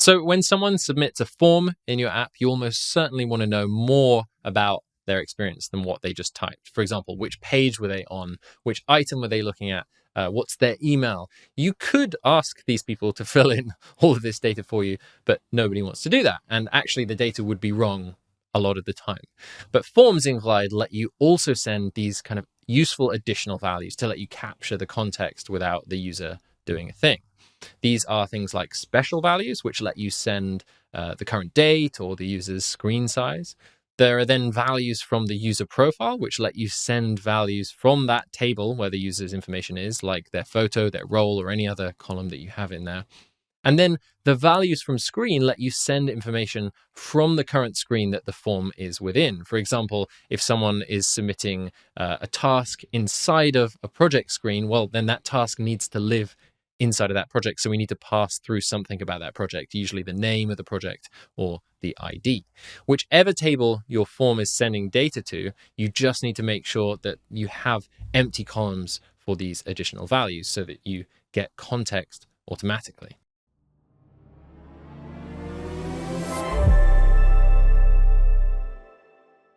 So when someone submits a form in your app, you almost certainly want to know more about their experience than what they just typed. For example, which page were they on? Which item were they looking at? What's their email? You could ask these people to fill in all of this data for you, but nobody wants to do that. And actually the data would be wrong a lot of the time. But forms in Glide let you also send these kind of useful additional values to let you capture the context without the user doing a thing. These are things like special values, which let you send the current date or the user's screen size. There are then values from the user profile, which let you send values from that table where the user's information is, like their photo, their role, or any other column that you have in there. And then the values from screen let you send information from the current screen that the form is within. For example, if someone is submitting a task inside of a project screen, well, then that task needs to live inside of that project. So we need to pass through something about that project, usually the name of the project or the ID. Whichever table your form is sending data to, you just need to make sure that you have empty columns for these additional values so that you get context automatically.